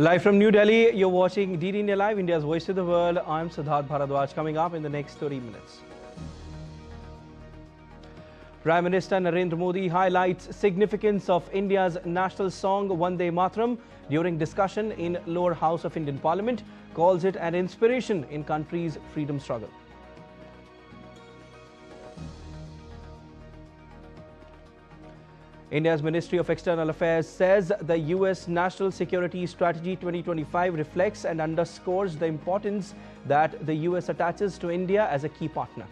Live from New Delhi, you're watching DD India Live, India's voice to the world. I'm Siddharth Bharadwaj. Coming up in the next 30 minutes. Prime Minister Narendra Modi highlights significance of India's national song Vande Mataram during discussion in lower house of Indian Parliament, calls it an inspiration in country's freedom struggle. India's Ministry of External Affairs says the US National Security Strategy 2025 reflects and underscores the importance that the US attaches to India as a key partner.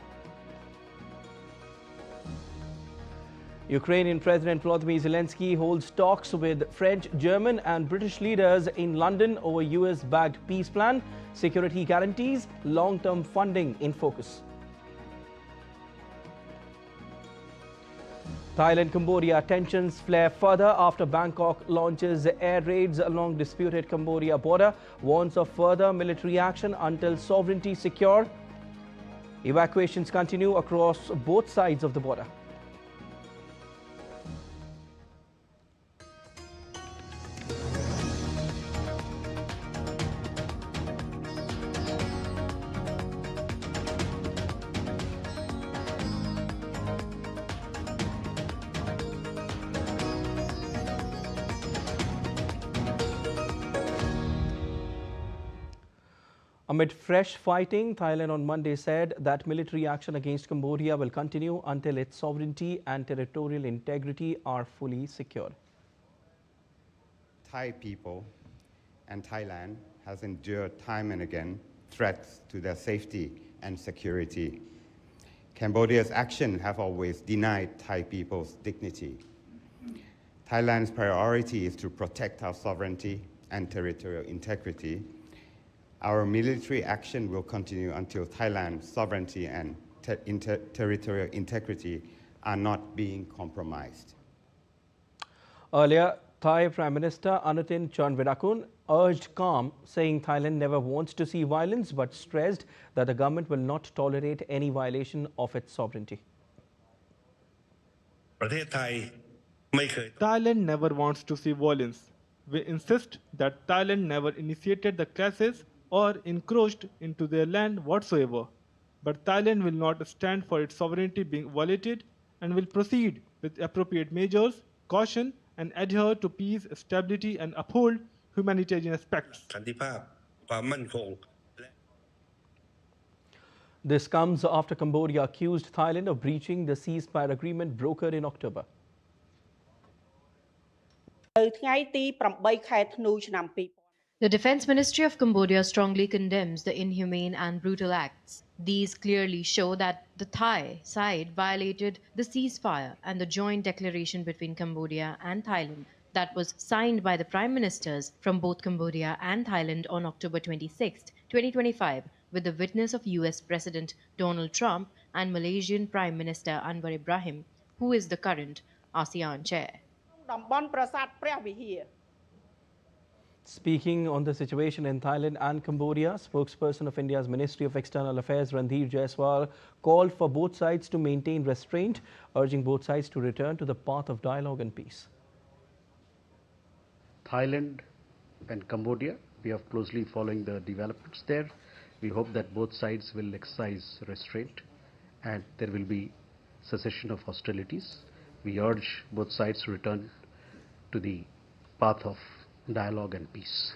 Ukrainian President Volodymyr Zelenskyy holds talks with French, German and British leaders in London over US-backed peace plan, security guarantees, long-term funding in focus. Thailand-Cambodia tensions flare further after Bangkok launches air raids along disputed Cambodia border, warns of further military action until sovereignty secure. Evacuations continue across both sides of the border. Amid fresh fighting, Thailand on Monday said that military action against Cambodia will continue until its sovereignty and territorial integrity are fully secured. Thai people and Thailand has endured time and again threats to their safety and security. Cambodia's actions have always denied Thai people's dignity. Thailand's priority is to protect our sovereignty and territorial integrity. Our military action will continue until Thailand's sovereignty and territorial integrity are not being compromised. Earlier, Thai Prime Minister Anutin Charnvirakul urged calm, saying Thailand never wants to see violence but stressed that the government will not tolerate any violation of its sovereignty. Thailand never wants to see violence. We insist that Thailand never initiated the clashes or encroached into their land whatsoever. But Thailand will not stand for its sovereignty being violated and will proceed with appropriate measures, caution and adhere to peace, stability and uphold humanitarian aspects. This comes after Cambodia accused Thailand of breaching the ceasefire agreement brokered in October. The Defense Ministry of Cambodia strongly condemns the inhumane and brutal acts. These clearly show that the Thai side violated the ceasefire and the joint declaration between Cambodia and Thailand that was signed by the Prime Ministers from both Cambodia and Thailand on October 26, 2025, with the witness of US President Donald Trump and Malaysian Prime Minister Anwar Ibrahim, who is the current ASEAN chair. Speaking on the situation in Thailand and Cambodia, spokesperson of India's Ministry of External Affairs Randhir Jaiswal called for both sides to maintain restraint, urging both sides to return to the path of dialogue and peace. Thailand and Cambodia, we are closely following the developments there. We hope that both sides will exercise restraint and there will be cessation of hostilities. We urge both sides to return to the path of dialogue and peace.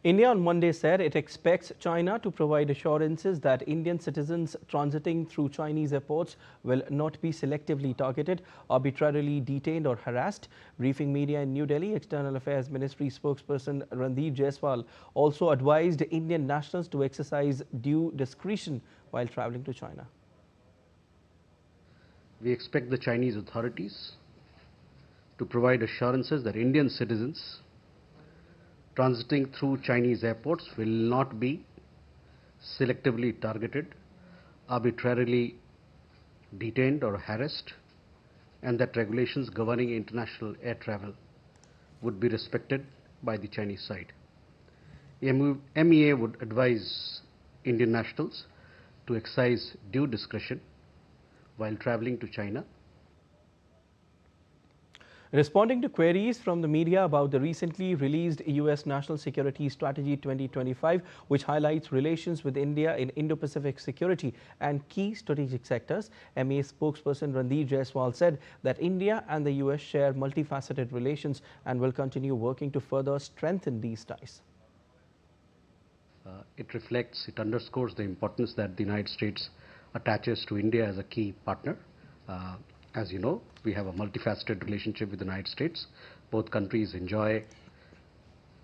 India on Monday said it expects China to provide assurances that Indian citizens transiting through Chinese airports will not be selectively targeted, arbitrarily detained or harassed. Briefing media in New Delhi, External Affairs Ministry spokesperson Randhir Jaiswal also advised Indian nationals to exercise due discretion while travelling to China. We expect the Chinese authorities to provide assurances that Indian citizens transiting through Chinese airports will not be selectively targeted, arbitrarily detained or harassed, and that regulations governing international air travel would be respected by the Chinese side. MEA would advise Indian nationals to exercise due discretion while traveling to China. Responding to queries from the media about the recently released U.S. National Security Strategy 2025, which highlights relations with India in Indo-Pacific security and key strategic sectors, MEA spokesperson Randeep Jaiswal said that India and the U.S. share multifaceted relations and will continue working to further strengthen these ties. It underscores the importance that the United States attaches to India as a key partner. As you know, we have a multifaceted relationship with the United States. Both countries enjoy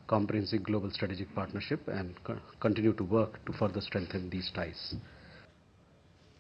comprehensive global strategic partnership and continue to work to further strengthen these ties.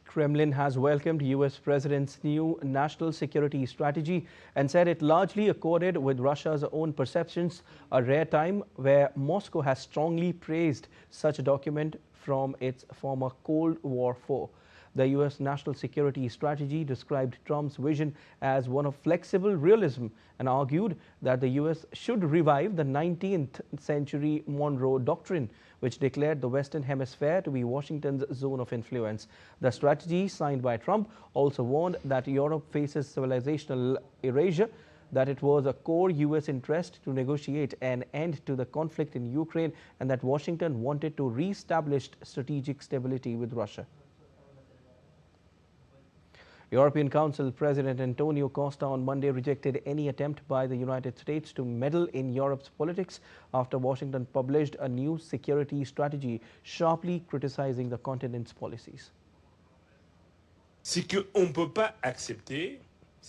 Kremlin has welcomed U.S. President's new national security strategy and said it largely accorded with Russia's own perceptions, a rare time where Moscow has strongly praised such a document from its former Cold War foe. The U.S. National Security Strategy described Trump's vision as one of flexible realism and argued that the U.S. should revive the 19th century Monroe Doctrine, which declared the Western Hemisphere to be Washington's zone of influence. The strategy signed by Trump also warned that Europe faces civilizational erasure, that it was a core U.S. interest to negotiate an end to the conflict in Ukraine, and that Washington wanted to re-establish strategic stability with Russia. European Council President Antonio Costa on Monday rejected any attempt by the United States to meddle in Europe's politics after Washington published a new security strategy, sharply criticizing the continent's policies.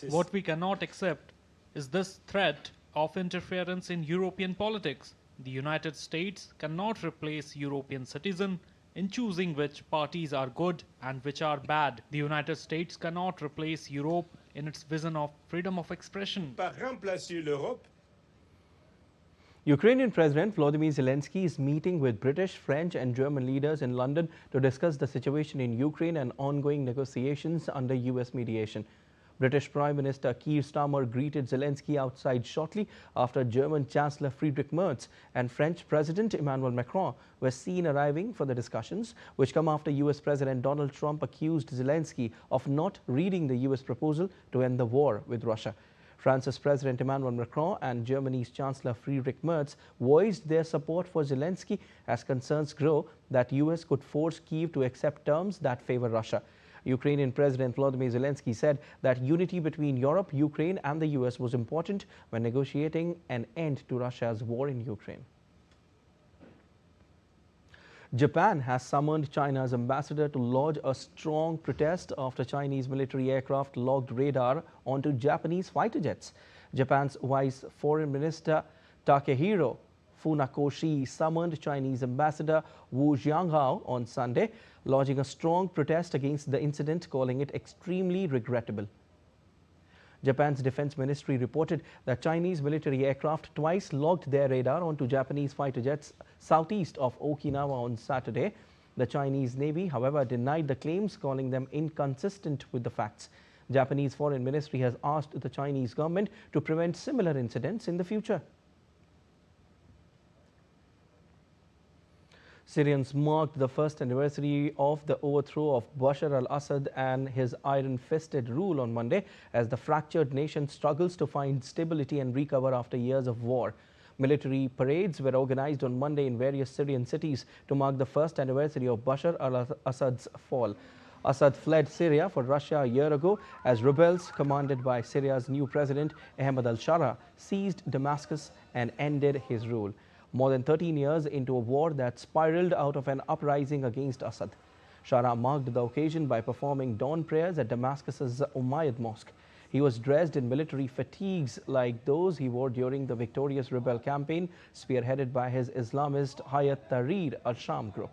What we cannot accept is this threat of interference in European politics. The United States cannot replace European citizens in choosing which parties are good and which are bad. The United States cannot replace Europe in its vision of freedom of expression. Ukrainian President Volodymyr Zelenskyy is meeting with British, French and German leaders in London to discuss the situation in Ukraine and ongoing negotiations under U.S. mediation. British Prime Minister Keir Starmer greeted Zelenskyy outside shortly after German Chancellor Friedrich Merz and French President Emmanuel Macron were seen arriving for the discussions, which come after U.S. President Donald Trump accused Zelenskyy of not reading the U.S. proposal to end the war with Russia. France's President Emmanuel Macron and Germany's Chancellor Friedrich Merz voiced their support for Zelenskyy as concerns grow that U.S. could force Kyiv to accept terms that favor Russia. Ukrainian President Volodymyr Zelenskyy said that unity between Europe, Ukraine and the U.S. was important when negotiating an end to Russia's war in Ukraine. Japan has summoned China's ambassador to lodge a strong protest after Chinese military aircraft logged radar onto Japanese fighter jets. Japan's Vice Foreign Minister Takehiro Funakoshi summoned Chinese Ambassador Wu Jianghao on Sunday, lodging a strong protest against the incident, calling it extremely regrettable. Japan's Defense Ministry reported that Chinese military aircraft twice logged their radar onto Japanese fighter jets southeast of Okinawa on Saturday. The Chinese Navy, however, denied the claims, calling them inconsistent with the facts. Japanese Foreign Ministry has asked the Chinese government to prevent similar incidents in the future. Syrians marked the first anniversary of the overthrow of Bashar al-Assad and his iron-fisted rule on Monday as the fractured nation struggles to find stability and recover after years of war. Military parades were organized on Monday in various Syrian cities to mark the first anniversary of Bashar al-Assad's fall. Assad fled Syria for Russia a year ago as rebels commanded by Syria's new president Ahmad al-Shara seized Damascus and ended his rule. More than 13 years into a war that spiraled out of an uprising against Assad. Shara marked the occasion by performing dawn prayers at Damascus's Umayyad Mosque. He was dressed in military fatigues like those he wore during the victorious rebel campaign spearheaded by his Islamist Hayat Tahrir al-Sham group.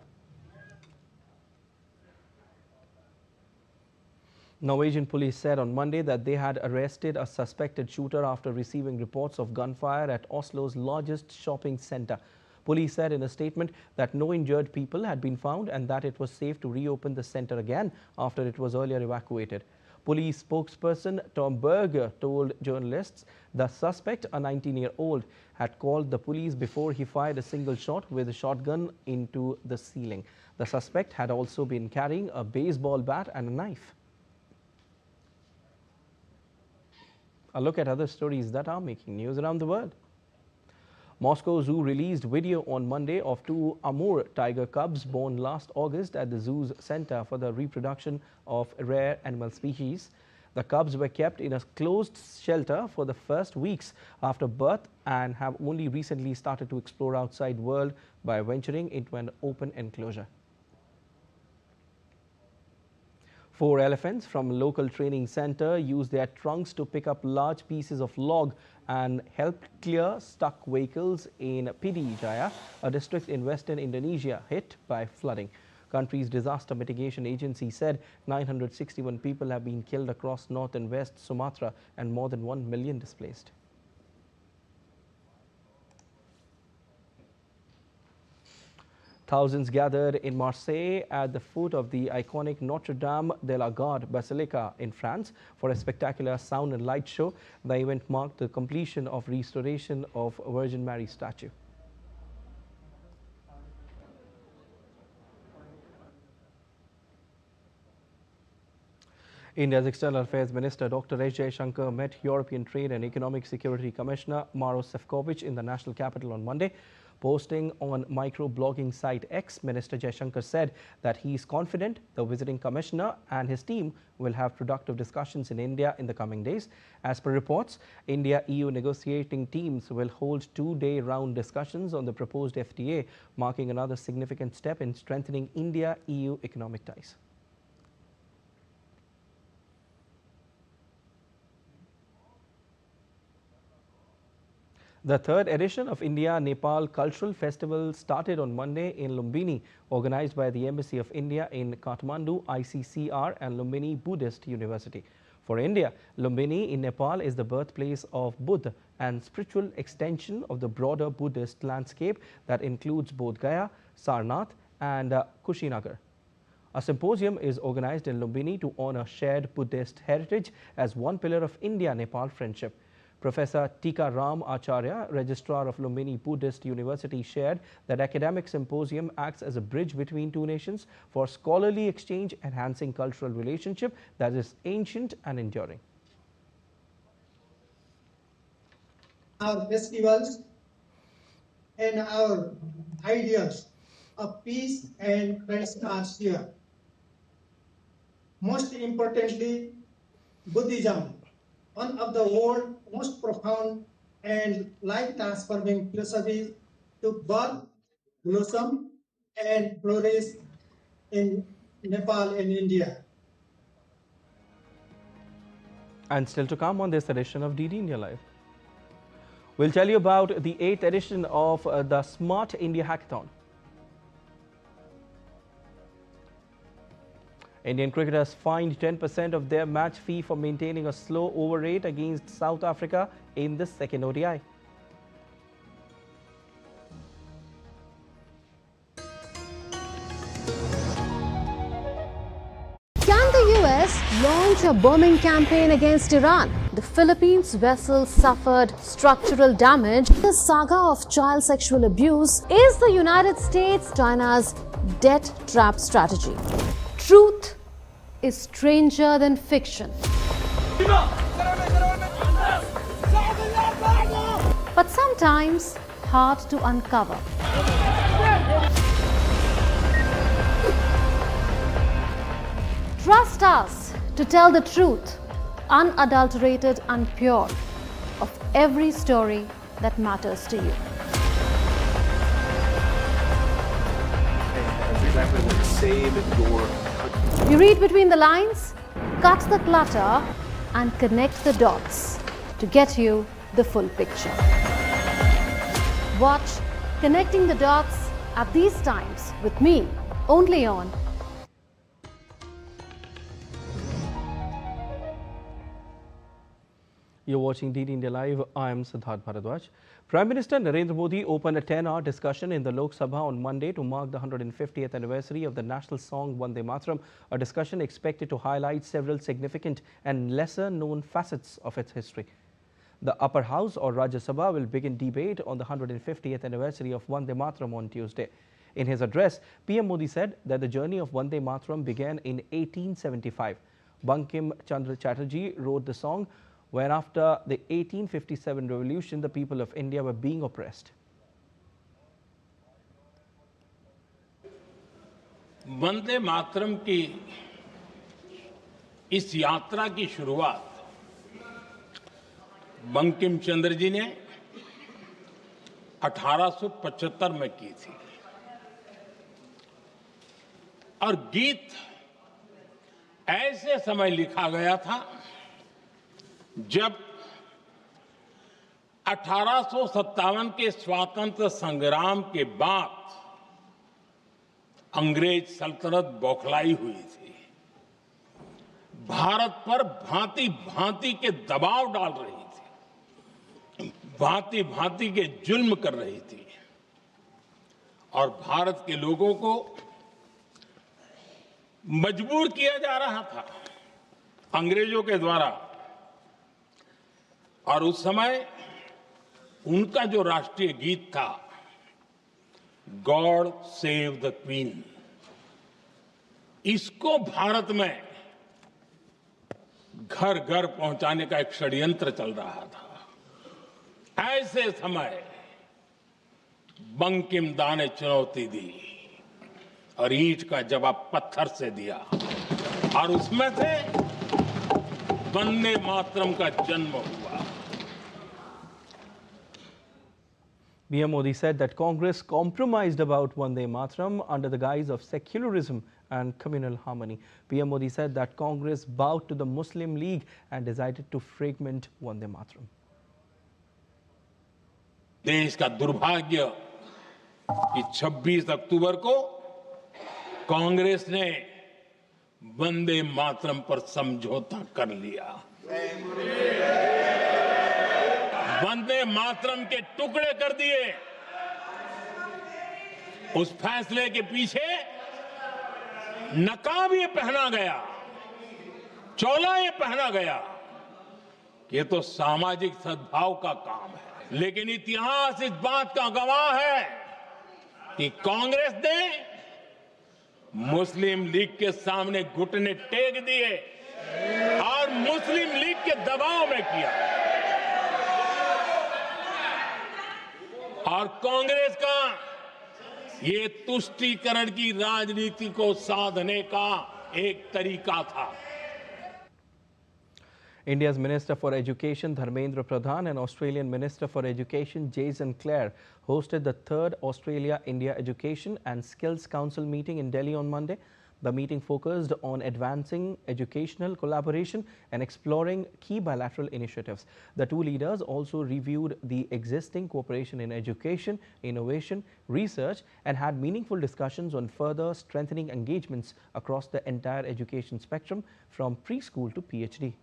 Norwegian police said on Monday that they had arrested a suspected shooter after receiving reports of gunfire at Oslo's largest shopping center. Police said in a statement that no injured people had been found and that it was safe to reopen the center again after it was earlier evacuated. Police spokesperson Tom Berger told journalists the suspect, a 19-year-old, had called the police before he fired a single shot with a shotgun into the ceiling. The suspect had also been carrying a baseball bat and a knife. A look at other stories that are making news around the world. Moscow Zoo released video on Monday of two Amur tiger cubs born last August at the zoo's Center for the Reproduction of Rare Animal Species. The cubs were kept in a closed shelter for the first weeks after birth and have only recently started to explore outside world by venturing into an open enclosure. 4 elephants from a local training center used their trunks to pick up large pieces of log and helped clear stuck vehicles in Pidi Jaya, a district in western Indonesia hit by flooding. Country's disaster mitigation agency said 961 people have been killed across north and west Sumatra and more than 1 million displaced. Thousands gathered in Marseille at the foot of the iconic Notre Dame de la Garde Basilica in France for a spectacular sound and light show. The event marked the completion of restoration of Virgin Mary statue. India's External Affairs Minister Dr. S. Jaishankar met European Trade and Economic Security Commissioner Maros Sefcovic in the national capital on Monday. Posting on micro-blogging site X, Minister Jaishankar said that he is confident the visiting commissioner and his team will have productive discussions in India in the coming days. As per reports, India-EU negotiating teams will hold 2-day round discussions on the proposed FTA, marking another significant step in strengthening India-EU economic ties. The third edition of India-Nepal Cultural Festival started on Monday in Lumbini, organized by the Embassy of India in Kathmandu, ICCR and Lumbini Buddhist University. For India, Lumbini in Nepal is the birthplace of Buddha and spiritual extension of the broader Buddhist landscape that includes Bodh Gaya, Sarnath and Kushinagar. A symposium is organized in Lumbini to honor shared Buddhist heritage as one pillar of India-Nepal friendship. Professor Tika Ram Acharya, Registrar of Lumbini Buddhist University, shared that academic symposium acts as a bridge between two nations for scholarly exchange, enhancing cultural relationship that is ancient and enduring. Our festivals and our ideas of peace and friendship are shared. Most importantly, Buddhism, one of the world's most profound and life-transforming philosophies, to birth, blossom, and flourish in Nepal and India. And still to come on this edition of DD India Live, we'll tell you about the 8th edition of the Smart India Hackathon. Indian cricketers fined 10% of their match fee for maintaining a slow over rate against South Africa in the second ODI. Can the US launch a bombing campaign against Iran? The Philippines vessel suffered structural damage. The saga of child sexual abuse is the United States China's debt trap strategy. Truth is stranger than fiction. But sometimes hard to uncover. Trust us to tell the truth, unadulterated and pure, of every story that matters to you. You read between the lines, cut the clutter, and connect the dots to get you the full picture. Watch Connecting the Dots at these times with me, only on You're watching DD India Live. I am Siddharth Bharadwaj. Prime Minister Narendra Modi opened a 10-hour discussion in the Lok Sabha on Monday to mark the 150th anniversary of the national song Vande Mataram, a discussion expected to highlight several significant and lesser-known facets of its history. The upper house or Rajya Sabha will begin debate on the 150th anniversary of Vande Mataram on Tuesday. In his address, PM Modi said that the journey of Vande Mataram began in 1875. Bankim Chandra Chatterjee wrote the song when after the 1857 revolution, the people of India were being oppressed. Vande Mataram की इस यात्रा की शुरुआत बंकिम चंद्र जी ने 1875 में की थी और गीत ऐसे समय लिखा गया था जब 1857 के स्वातंत्र संग्राम के बाद अंग्रेज सल्तनत बौखलाई हुई थी, भारत पर भांति भांति के दबाव डाल रही थी, भांति भांति के जुल्म कर रही थी और भारत के लोगों को मजबूर किया जा रहा था अंग्रेजों के द्वारा। और उस समय उनका जो राष्ट्रीय गीत था, गॉड सेव द क्वीन, इसको भारत में घर घर पहुंचाने का एक षड्यंत्र चल रहा था। ऐसे समय बंकिम दा ने चुनौती दी और ईंट का जवाब पत्थर से दिया और उसमें से वंदे मातरम का जन्म हुआ। PM Modi said that Congress compromised about Vande Mataram under the guise of secularism and communal harmony. PM Modi said that Congress bowed to the Muslim League and decided to fragment Vande Mataram. देश का दुर्भाग्य कि 26 अक्टूबर को कांग्रेस ने वंदे मातरम पर समझौता कर लिया। वंदे मातरम के टुकड़े कर दिए। उस फैसले के पीछे नकाब ये पहना गया, चोला ये पहना गया। ये तो सामाजिक सद्भाव का काम है, लेकिन इतिहास इस बात का गवाह है कि कांग्रेस ने मुस्लिम लीग के सामने घुटने टेक दिए और मुस्लिम लीग के दबाव में किया। और कांग्रेस का ये तुष्टीकरण की राजनीति को साधने का एक तरीका था। India's Minister for Education Dharmendra Pradhan and Australian Minister for Education Jason Clare hosted the third Australia-India Education and Skills Council meeting in Delhi on Monday. The meeting focused on advancing educational collaboration and exploring key bilateral initiatives. The two leaders also reviewed the existing cooperation in education, innovation, research, and had meaningful discussions on further strengthening engagements across the entire education spectrum from preschool to PhD.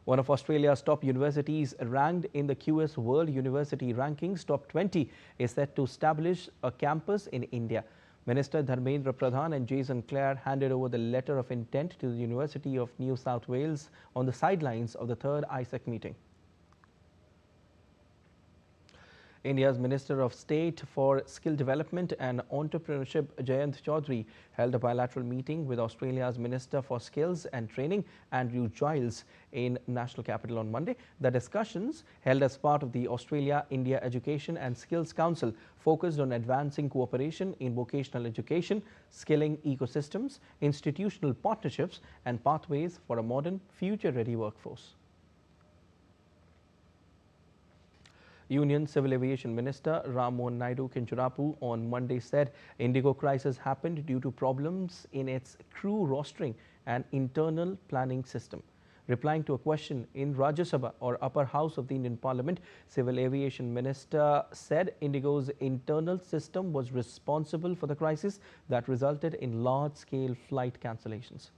One of Australia's top universities, ranked in the QS World University Rankings Top 20, is set to establish a campus in India. Minister Dharmendra Pradhan and Jason Clare handed over the letter of intent to the University of New South Wales on the sidelines of the third ISEC meeting. India's Minister of State for Skill Development and Entrepreneurship, Jayant Chaudhary, held a bilateral meeting with Australia's Minister for Skills and Training, Andrew Giles, in National Capital on Monday. The discussions, held as part of the Australia-India Education and Skills Council, focused on advancing cooperation in vocational education, skilling ecosystems, institutional partnerships, and pathways for a modern, future-ready workforce. Union Civil Aviation Minister Ram Mohan Naidu Kinchurapu on Monday said Indigo crisis happened due to problems in its crew rostering and internal planning system. Replying to a question in Rajya Sabha or upper house of the Indian Parliament, Civil Aviation Minister said Indigo's internal system was responsible for the crisis that resulted in large-scale flight cancellations.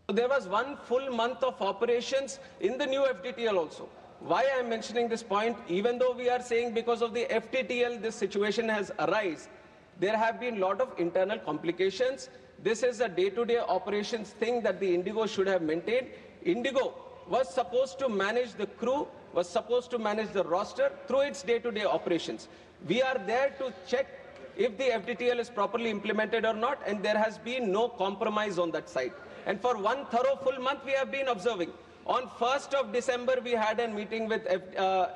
There was 1 full month of operations in the new FTTL also. Why I am mentioning this point, even though we are saying because of the FTTL this situation has arisen, there have been a lot of internal complications. This is a day-to-day operations thing that the Indigo should have maintained. Indigo was supposed to manage the crew, was supposed to manage the roster through its day-to-day operations. We are there to check if the FDTL is properly implemented or not, and there has been no compromise on that side. And for one thorough full month, we have been observing. On 1st of December, we had a meeting with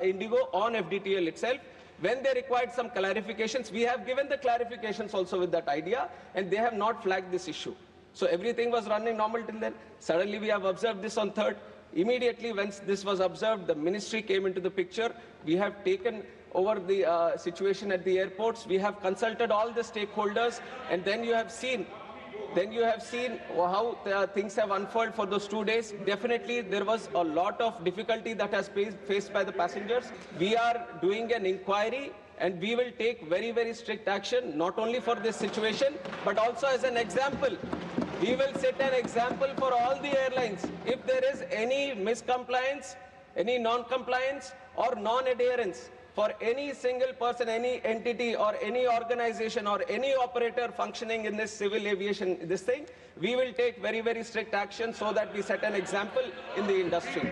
Indigo on FDTL itself. When they required some clarifications, we have given the clarifications also with that idea, and they have not flagged this issue. So everything was running normal till then. Suddenly we have observed this on 3rd. Immediately when this was observed, the ministry came into the picture. We have taken over the situation at the airports. We have consulted all the stakeholders, and then you have seen how things have unfolded for those 2 days. Definitely, there was a lot of difficulty that has been faced by the passengers. We are doing an inquiry, and we will take very, very strict action, not only for this situation, but also as an example. We will set an example for all the airlines. If there is any miscompliance, any non-compliance or non-adherence for any single person, any entity or any organization or any operator functioning in this civil aviation, we will take very, very strict action so that we set an example in the industry.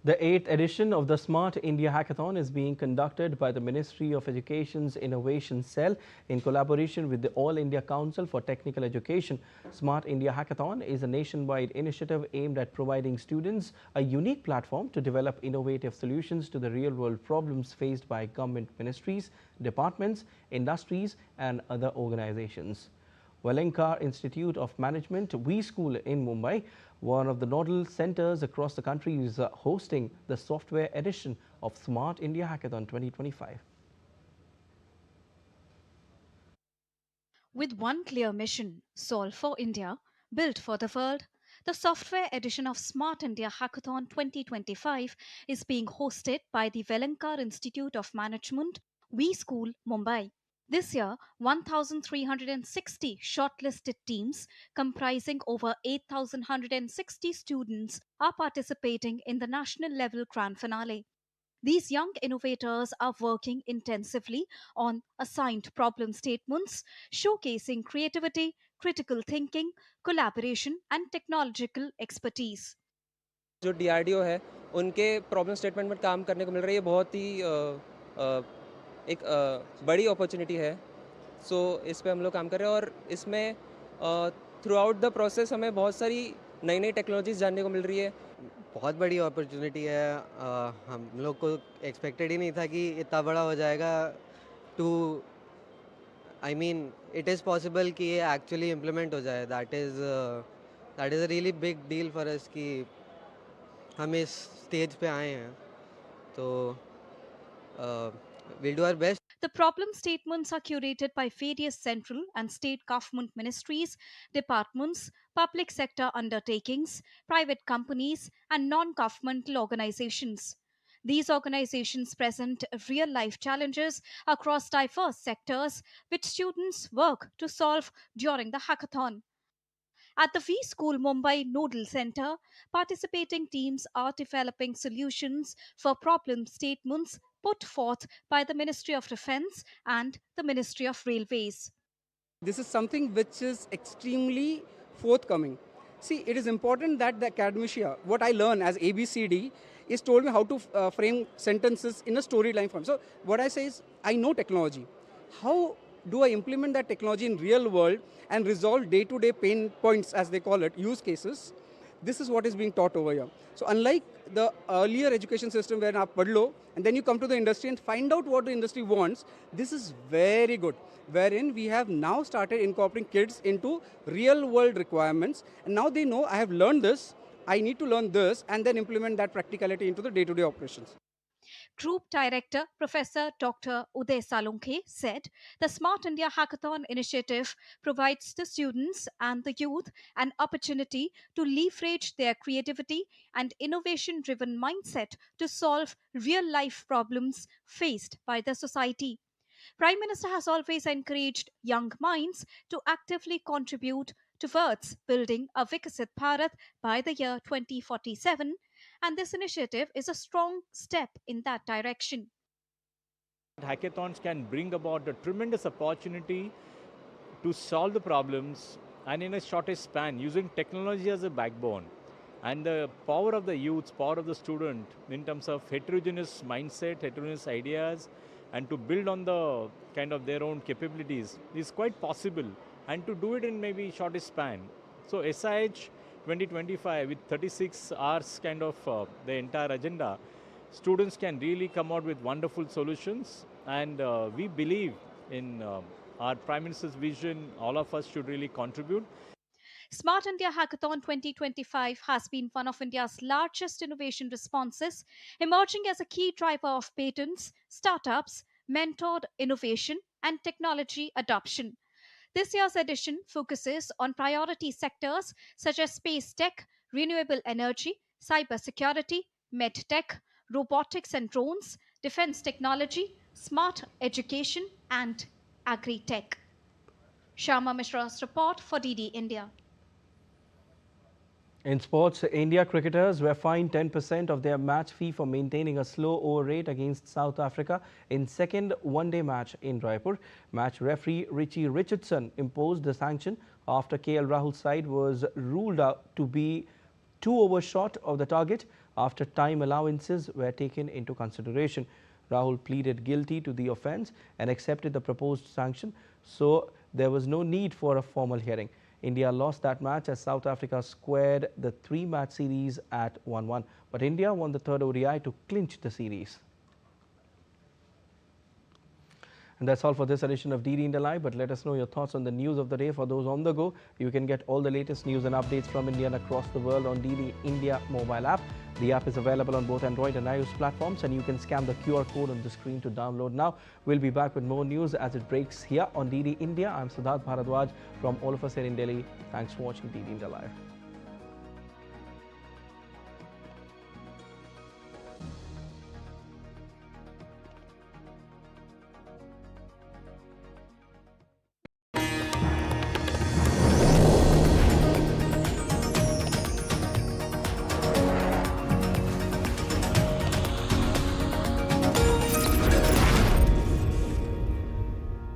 The 8th edition of the Smart India Hackathon is being conducted by the Ministry of Education's Innovation Cell in collaboration with the All India Council for Technical Education. Smart India Hackathon is a nationwide initiative aimed at providing students a unique platform to develop innovative solutions to the real-world problems faced by government ministries, departments, industries and other organizations. Zelenskyy Institute of Management, We School in Mumbai, one of the nodal centers across the country, is hosting the software edition of Smart India Hackathon 2025. With one clear mission, solve for India, build for the world, the software edition of Smart India Hackathon 2025 is being hosted by the Zelenskyy Institute of Management, We School, Mumbai. This year, 1,360 shortlisted teams comprising over 8,160 students are participating in the national level grand finale. These young innovators are working intensively on assigned problem statements, showcasing creativity, critical thinking, collaboration, and technological expertise. जो DRDO है, उनके problem statement में काम करने को मिल रही है, बहुत ही एक बड़ी अपॉर्चुनिटी है. सो इस पे हम लोग काम कर रहे हैं और इसमें थ्रू आउट द प्रोसेस हमें बहुत सारी नई नई टेक्नोलॉजीज जानने को मिल रही है. बहुत बड़ी अपॉर्चुनिटी है. हम लोग को एक्सपेक्टेड ही नहीं था कि इतना बड़ा हो जाएगा. I mean it is possible कि ये एक्चुअली इम्प्लीमेंट हो जाए. That is a really big deal for us कि हम इस स्टेज पे आए हैं. तो we'll do our best. The problem statements are curated by various central and state government ministries, departments, public sector undertakings, private companies, and non-governmental organizations. These organizations present real-life challenges across diverse sectors which students work to solve during the hackathon. At the V School Mumbai Nodal Center, participating teams are developing solutions for problem statements put forth by the Ministry of Defence and the Ministry of Railways. This is something which is extremely forthcoming. See, it is important that the academia, what I learn as ABCD, is told me how to frame sentences in a storyline form. So what I say is, I know technology. How do I implement that technology in real world and resolve day-to-day pain points, as they call it, use cases? This is what is being taught over here. So unlike the earlier education system where aap padh lo, and then you come to the industry and find out what the industry wants, this is very good, wherein we have now started incorporating kids into real world requirements. And now they know, I have learned this, I need to learn this, and then implement that practicality into the day-to-day operations. Group Director Professor Dr. Uday Salunke said the Smart India Hackathon initiative provides the students and the youth an opportunity to leverage their creativity and innovation-driven mindset to solve real-life problems faced by the society. Prime Minister has always encouraged young minds to actively contribute towards building a Viksit Bharat by the year 2047, and this initiative is a strong step in that direction. Hackathons can bring about a tremendous opportunity to solve the problems, and in a shortest span, using technology as a backbone. And the power of the youth, power of the student in terms of heterogeneous mindset, heterogeneous ideas, and to build on the kind of their own capabilities is quite possible, and to do it in maybe shortest span. So SIH 2025 with 36 hours kind of the entire agenda, students can really come out with wonderful solutions, and we believe in our Prime Minister's vision. All of us should really contribute. Smart India Hackathon 2025 has been one of India's largest innovation responses, emerging as a key driver of patents, startups, mentored innovation, and technology adoption. This year's edition focuses on priority sectors such as space tech, renewable energy, cybersecurity, medtech, robotics and drones, defense technology, smart education, and agri-tech. Sharma Mishra's report for DD India. In sports, India cricketers were fined 10% of their match fee for maintaining a slow over rate against South Africa in second one-day match in Raipur. Match referee Richie Richardson imposed the sanction after KL Rahul's side was ruled out to be 2 overs short of the target after time allowances were taken into consideration. Rahul pleaded guilty to the offence and accepted the proposed sanction, so there was no need for a formal hearing. India lost that match as South Africa squared the 3-match series at 1-1. But India won the third ODI to clinch the series. And that's all for this edition of DD India Live. But let us know your thoughts on the news of the day. For those on the go, you can get all the latest news and updates from India and across the world on DD India mobile app. The app is available on both Android and iOS platforms, and you can scan the QR code on the screen to download now. We'll be back with more news as it breaks here on DD India. I'm Siddharth Bharadwaj from all of us here in Delhi. Thanks for watching DD India Live.